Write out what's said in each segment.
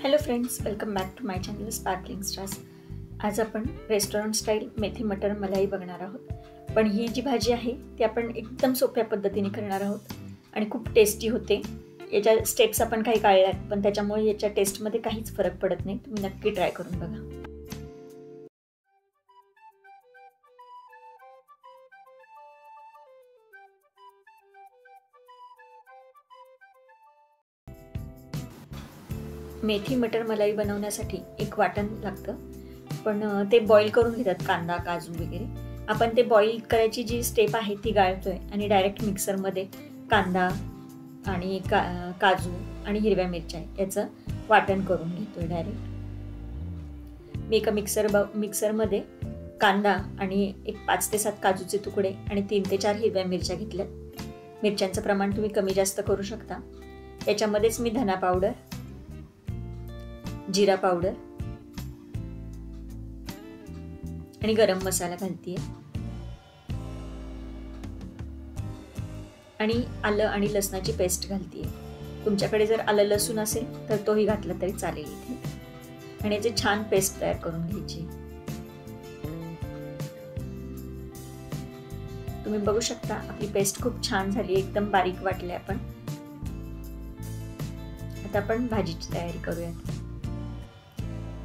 Hello friends, welcome back to my channel sparkling stars. आज आपण restaurant style मेथी मटर मलाई बघणार आहोत. पण ही जी भाजी आहे ती आपण एकदम सोप्या पद्धतीने करणार आहोत आणि खूप टेस्टी होते. याच्या स्टेप्स आपण काही काढल्यात, पण त्याच्यामुळे याच्या टेस्टमध्ये काहीच फरक पडत नाही. तुम्ही नक्की ट्राय करून बघा. मेथी मटर मलाई बनवण्यासाठी एक वाटण लागतं, पण ते बॉईल करून घेतात कांदा काजू वगैरे. आपण ते बॉईल करायची जी स्टेप आहे ती गाळतोय आणि डायरेक्ट मिक्सरमध्ये कांदा आणि काजू आणि हिरव्या मिरच्या याचं वाटण करून घेतोय डायरेक्ट. मी एका मिक्सरमध्ये कांदा आणि एक 5 ते 7 काजूचे तुकडे आणि 3 ते 4 हिरव्या मिरच्या घेतल्यात. मिरच्यांचं प्रमाण तुम्ही कमी जास्त करू शकता. याच्यामध्येच मी धना पावडर, जिरा पावडर आणि गरम मसाला घालतीये आणि आलं आणि लसणाची पेस्ट घालतीये. तुमच्याकडे जर आलं लसूण असेल तर तोही घातला तरी चालेल इथे. आणि याची छान पेस्ट तयार करून घ्यायची. तुम्ही बघू शकता आपली पेस्ट खूप छान झाली, एकदम बारीक वाटली. आता आपण भाजीची तयारी करूयात.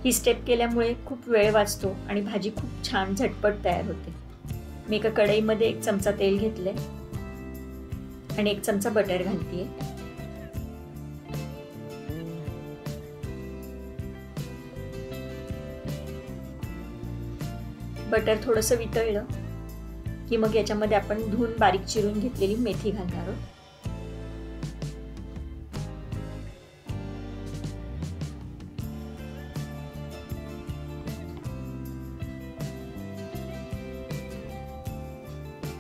ही स्टेप केल्यामुळे खूप वेळ वाचतो आणि भाजी खूप छान झटपट तयार होते. मी एका कढईमध्ये 1 चमचा तेल घेतले आणि 1 चमचा बटर घालतीये. बटर थोडंसं वितळलं की मग याच्यामध्ये आपण धुवून बारीक चिरून घेतलेली मेथी घालणार आहोत.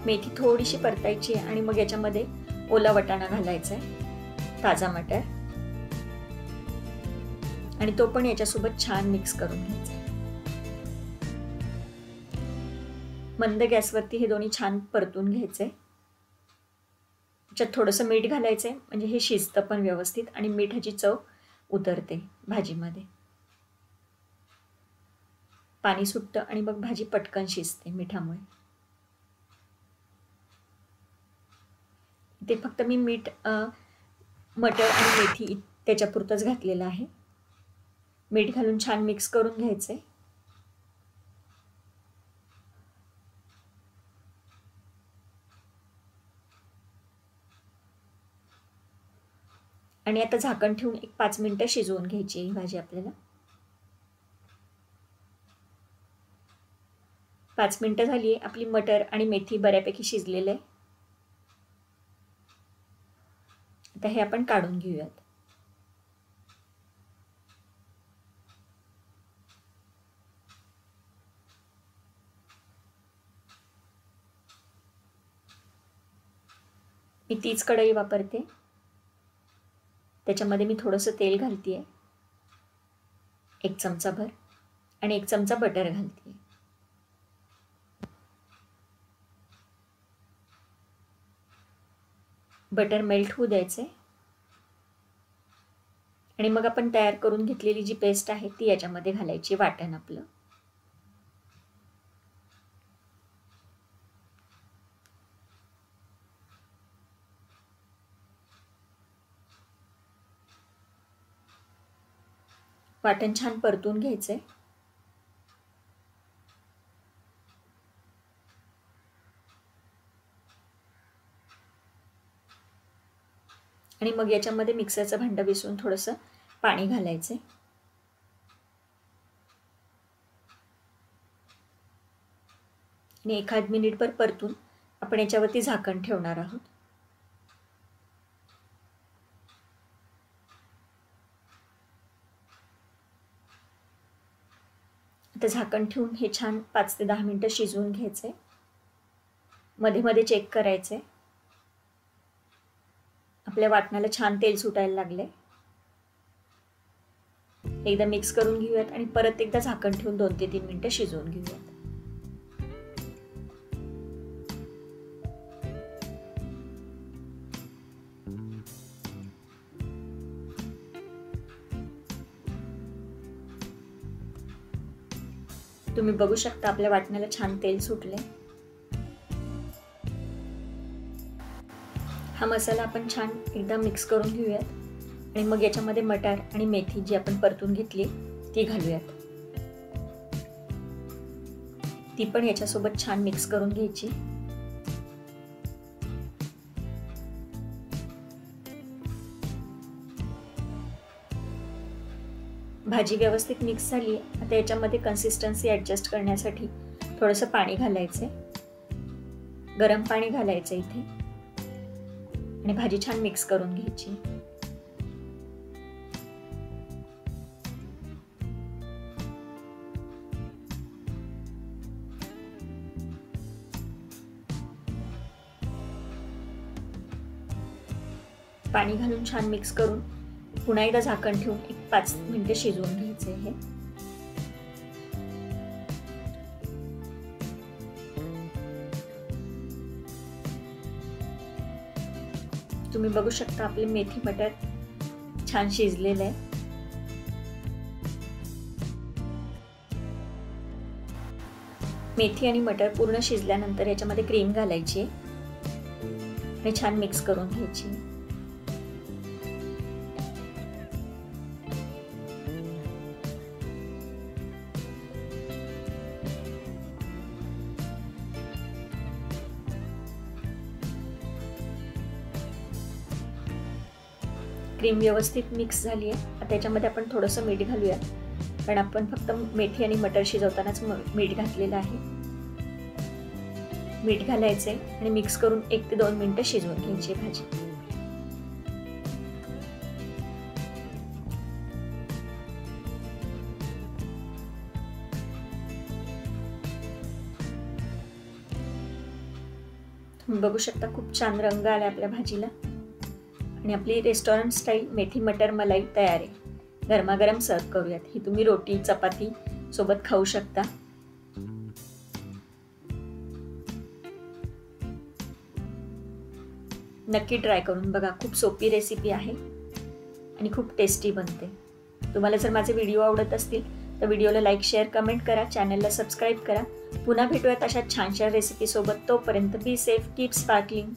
मेथी थोडीशी परतायची आहे आणि मग याच्यामध्ये ओला वाटाणा घालायचा आहे, ताजा मटर, आणि तो पण याच्यासोबत छान मिक्स करून घ्यायचा आहे. मंद गॅसवरती हे दोन्ही छान परतून घ्यायचे. याच्यात थोडंसं मीठ घालायचंय म्हणजे हे शिजतं पण व्यवस्थित आणि मिठाची चव उतरते भाजीमध्ये. पाणी सुटतं आणि मग भाजी पटकन शिजते मिठामुळे. ते फक्त मी मीठ मटर आणि मेथी त्याच्यापुरतंच घातलेलं आहे. मीठ घालून छान मिक्स करून घ्यायचंय. आणि आता झाकण ठेवून एक 5 मिनिटं शिजवून घ्यायची ही भाजी आपल्याला. 5 मिनिटं झाली आहे. आपली मटर आणि मेथी बऱ्यापैकी शिजलेले आहे. आता हे आपण काढून घेऊयात. मी तीच कढई वापरते. त्याच्यामध्ये मी थोडंसं तेल घालतीये, 1 चमचा भर, आणि 1 चमचा बटर घालतीये. बटर मेल्ट होऊ द्यायचे आणि मग आपण तयार करून घेतलेली जी पेस्ट आहे ती याच्यामध्ये घालायची, वाटण आपलं. वाटण छान परतून घ्यायचंय. आणि मग याच्यामध्ये मिक्सरचं भांडं विसरून थोडंसं पाणी घालायचंय. आणि 1 मिनिटभर परतून आपण याच्यावरती झाकण ठेवणार आहोत. आता झाकण ठेवून हे छान 5 ते 10 मिनिटं शिजवून घ्यायचंय. मध्ये मध्ये चेक करायचंय. आपल्या वाटणाला छान तेल सुटायला लागले. एकदा मिक्स करून घेऊयात आणि परत एकदा झाकण ठेवून 2 ते 3 मिनिटं शिजवून घेऊयात. तुम्ही बघू शकता आपल्या वाटणाला छान तेल सुटले। हा मसाला आपण छान एकदा मिक्स करून घेऊयात आणि मग याच्यामध्ये मटार आणि मेथी जी आपण परतून घेतली ती घालूयात। ती पण याच्यासोबत छान मिक्स करून घ्यायची। भाजी व्यवस्थित मिक्स झाली। आता याच्यामध्ये कन्सिस्टन्सी ॲडजस्ट करण्यासाठी थोडंसं पाणी घालायचं, गरम पाणी घालायचं इथे आणि भाजी छान मिक्स करून घ्यायची। पाणी घालून छान मिक्स करून पुन्हा एकदा झाकण ठेवून 5 मिनिटे शिजवून घ्यायचे हे। तुम्ही बघू शकता आपले मेथी मटर छान शिजलेले आहे। मेथी आणि मटर पूर्ण शिजल्यानंतर याच्यामध्ये क्रीम घालायची आणि छान मिक्स करून घ्यायची। क्रीम व्यवस्थित मिक्स झाली आहे। आता याच्यामध्ये आपण थोडंसं मीठ घालूया, कारण आपण फक्त मेथी आणि मटर शिजवतानाच मीठ घातलेलं आहे। मीठ घालायचे आणि मिक्स करून 1 ते 2 मिनिटं शिजवून घ्यायची भाजी। तुम्ही बघू शकता खूप छान रंग आला आपल्या भाजीला आणि आपली रेस्टॉरंट स्टाईल मेथी मटर मलाई तयार आहे। गरमागरम सर्व करूयात। ही तुम्ही रोटी चपाती सोबत खाऊ शकता। नक्की ट्राय करून बघा, खूप सोपी रेसिपी आहे आणि खूप टेस्टी बनते। तुम्हाला जर माझे व्हिडिओ आवडत असतील तर व्हिडिओला लाईक शेअर कमेंट करा, चॅनलला सबस्क्राईब करा। पुन्हा भेटूयात अशा छानशा रेसिपी सोबत। तोपर्यंत बी सेफ, कीप स्पार्कलिंग।